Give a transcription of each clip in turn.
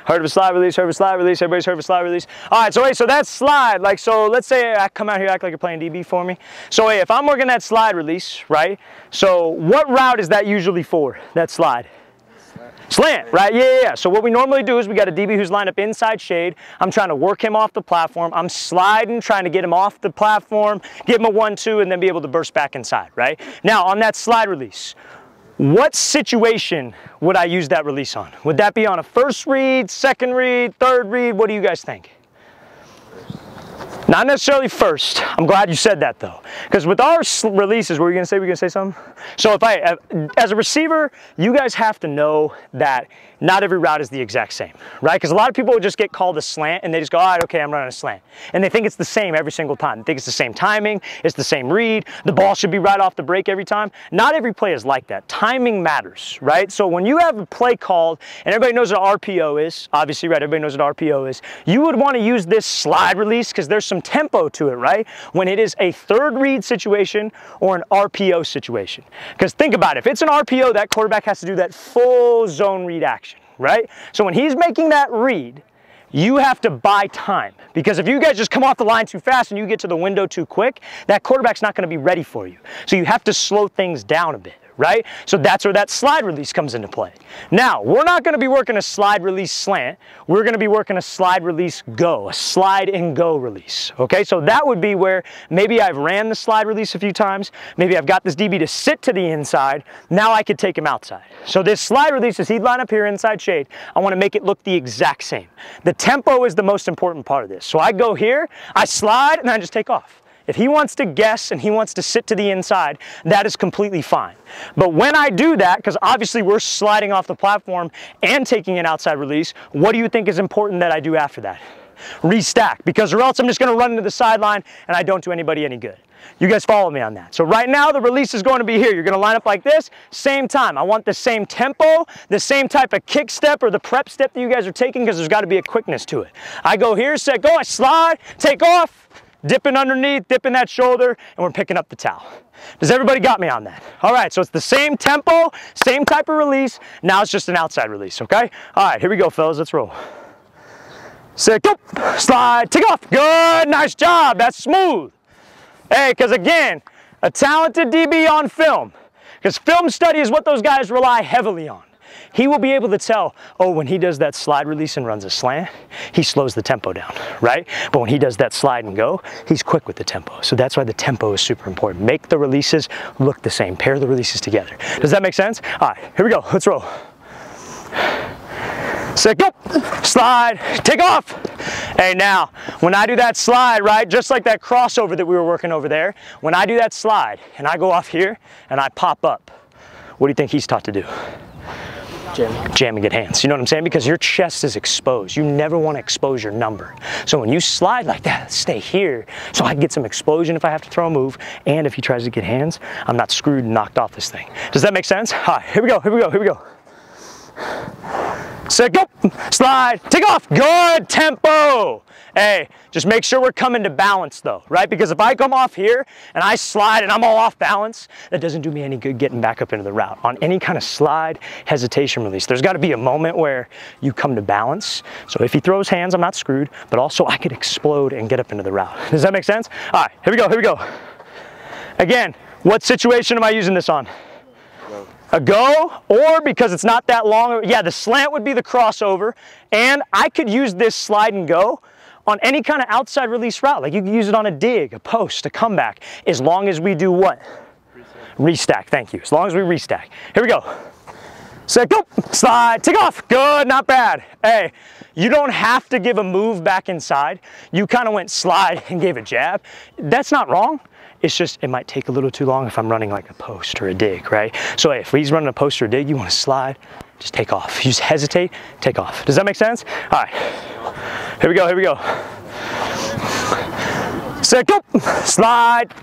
Heard of a slide release, heard of a slide release, everybody's heard of a slide release. All right, so wait, so that slide, like, so let's say I come out here, act like you're playing DB for me. So wait, if I'm working that slide release, right? So what route is that usually for, that slide? Slant, right? Yeah. So what we normally do is we got a DB who's lined up inside shade. I'm trying to work him off the platform. I'm sliding, trying to get him off the platform, give him a 1-2, and then be able to burst back inside, right? Now, on that slide release, what situation would I use that release on? Would that be on a first read, second read, third read? What do you guys think? Not necessarily first. I'm glad you said that though. Because with our releases, what were you going to say? Were you going to say something? So if as a receiver, you guys have to know that not every route is the exact same, right? Because a lot of people would just get called a slant and they just go, all right, okay, I'm running a slant. And they think it's the same every single time. They think it's the same timing, it's the same read, the ball should be right off the break every time. Not every play is like that. Timing matters, right? So when you have a play called, and everybody knows what RPO is, obviously, right? Everybody knows what RPO is. You would want to use this slide release because there's some tempo to it, right? When it is a third read situation or an RPO situation. Because think about it, if it's an RPO, that quarterback has to do that full zone read action, right? So when he's making that read, you have to buy time. Because if you guys just come off the line too fast and you get to the window too quick, that quarterback's not going to be ready for you. So you have to slow things down a bit, right? So that's where that slide release comes into play. Now, we're not going to be working a slide release slant. We're going to be working a slide release go, a slide and go release. Okay, so that would be where maybe I've ran the slide release a few times. Maybe I've got this DB to sit to the inside. Now I could take him outside. So this slide release, as he'd line up here inside shade, I want to make it look the exact same. The tempo is the most important part of this. So I go here, I slide, and I just take off. If he wants to guess and he wants to sit to the inside, that is completely fine. But when I do that, because obviously we're sliding off the platform and taking an outside release, what do you think is important that I do after that? Restack, because or else I'm just going to run into the sideline and I don't do anybody any good. You guys follow me on that. So right now the release is going to be here. You're going to line up like this, same time. I want the same tempo, the same type of kick step or the prep step that you guys are taking because there's got to be a quickness to it. I go here, set, go, I slide, take off. Dipping underneath, dipping that shoulder, and we're picking up the towel. Does everybody got me on that? All right, so it's the same tempo, same type of release. Now it's just an outside release, okay? All right, here we go, fellas. Let's roll. Set, go, slide, take off. Good, nice job. That's smooth. Hey, because again, a talented DB on film, because film study is what those guys rely heavily on. He will be able to tell, oh, when he does that slide release and runs a slant, he slows the tempo down, right? But when he does that slide and go, he's quick with the tempo. So that's why the tempo is super important. Make the releases look the same. Pair the releases together. Does that make sense? All right, here we go. Let's roll. Set, go, slide, take off. Hey, now, when I do that slide, right, just like that crossover that we were working over there, when I do that slide and I go off here and I pop up, what do you think he's taught to do? Jam and get hands. You know what I'm saying? Because your chest is exposed. You never want to expose your number. So when you slide like that, stay here so I can get some explosion if I have to throw a move. And if he tries to get hands, I'm not screwed and knocked off this thing. Does that make sense? All right, here we go, here we go, here we go. Set, go, slide, take off. Good tempo. Hey, just make sure we're coming to balance though, right? Because if I come off here and I slide and I'm all off balance, that doesn't do me any good getting back up into the route. On any kind of slide, hesitation release, there's got to be a moment where you come to balance. So if he throws hands, I'm not screwed, but also I could explode and get up into the route. Does that make sense? All right, here we go, here we go. Again, what situation am I using this on? A go, or because it's not that long, yeah, the slant would be the crossover, and I could use this slide and go on any kind of outside release route. Like you can use it on a dig, a post, a comeback, as long as we do what? Restack, thank you. As long as we restack. Here we go. Set, go, slide, take off. Good, not bad. Hey, you don't have to give a move back inside. You kind of went slide and gave a jab. That's not wrong. It's just, it might take a little too long if I'm running like a post or a dig, right? So hey, if he's running a post or a dig, you want to slide, just take off. You just hesitate, take off. Does that make sense? All right, here we go, here we go. Set, go, slide.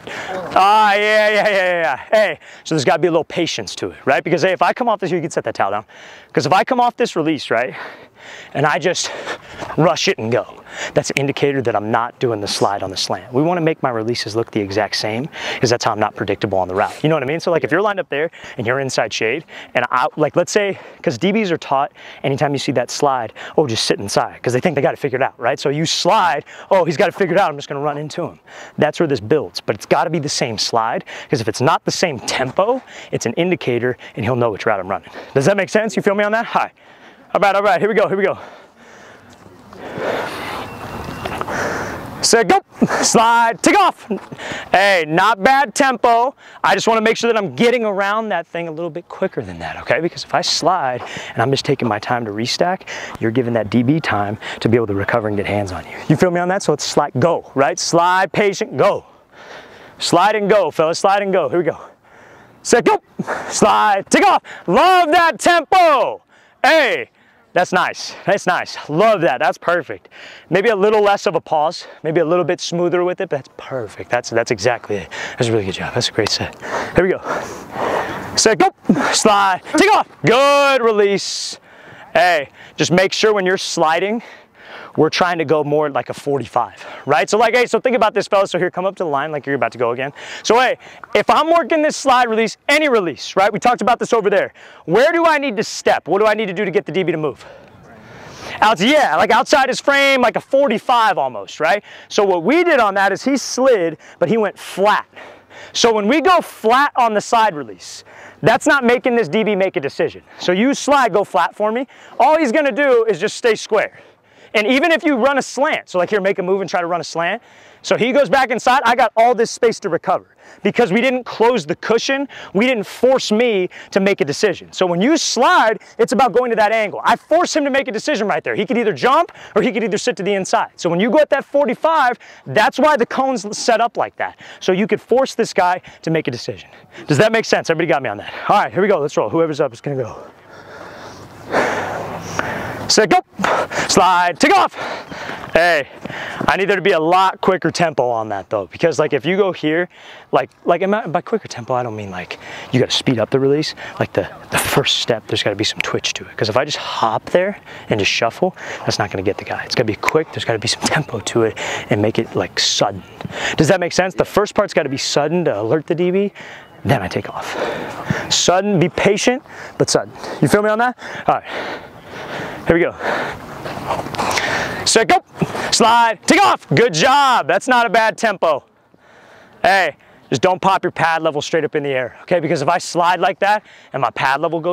Ah, yeah. Hey, so there's got to be a little patience to it, right? Because hey, if I come off this, you can set that towel down. Because if I come off this release, right, and I just rush it and go. That's an indicator that I'm not doing the slide on the slant. We want to make my releases look the exact same, because that's how I'm not predictable on the route. You know what I mean? So like if you're lined up there and you're inside shade, and like let's say, because DBs are taught anytime you see that slide, oh, just sit inside, because they think they got it figured out, right? So you slide, oh, he's got it figured out, I'm just going to run into him. That's where this builds, but it's got to be the same slide, because if it's not the same tempo, it's an indicator and he'll know which route I'm running. Does that make sense? You feel me on that? Hi. All right, here we go. Set, go, slide, take off. Hey, not bad tempo. I just want to make sure that I'm getting around that thing a little bit quicker than that, okay? Because if I slide and I'm just taking my time to restack, you're giving that DB time to be able to recover and get hands on you. You feel me on that? So it's slide, go, right? Slide, patient, go. Slide and go, fellas, slide and go. Here we go. Set, go, slide, take off. Love that tempo. Hey. That's nice, love that, that's perfect. Maybe a little less of a pause, maybe a little bit smoother with it, but that's perfect, that's exactly it. That's a really good job, that's a great set. Here we go. Set, go, slide, take off, good release. Hey, just make sure when you're sliding, we're trying to go more like a 45, right? So like, hey, so think about this, fellas. So here, come up to the line like you're about to go again. So hey, if I'm working this slide release, any release, right? We talked about this over there. Where do I need to step? What do I need to do to get the DB to move? Yeah, like outside his frame, like a 45 almost, right? So what we did on that is he slid, but he went flat. So when we go flat on the slide release, that's not making this DB make a decision. So you slide, go flat for me. All he's gonna do is just stay square. And even if you run a slant, so like here, make a move and try to run a slant. So he goes back inside, I got all this space to recover. Because we didn't close the cushion, we didn't force me to make a decision. So when you slide, it's about going to that angle. I force him to make a decision right there. He could either jump or he could either sit to the inside. So when you go at that 45, that's why the cone's set up like that. So you could force this guy to make a decision. Does that make sense? Everybody got me on that? All right, here we go, let's roll. Whoever's up is gonna go. Set, go, slide, take off. Hey, I need there to be a lot quicker tempo on that though, because like if you go here, like by quicker tempo, I don't mean like you gotta speed up the release. Like the first step, there's gotta be some twitch to it. Because if I just hop there and just shuffle, that's not gonna get the guy. It's gotta be quick, there's gotta be some tempo to it and make it like sudden. Does that make sense? The first part's gotta be sudden to alert the DB, then I take off. Sudden, be patient, but sudden. You feel me on that? All right. Here we go. Set, go, slide, take off. Good job. That's not a bad tempo. Hey, just don't pop your pad level straight up in the air, okay? Because if I slide like that and my pad level goes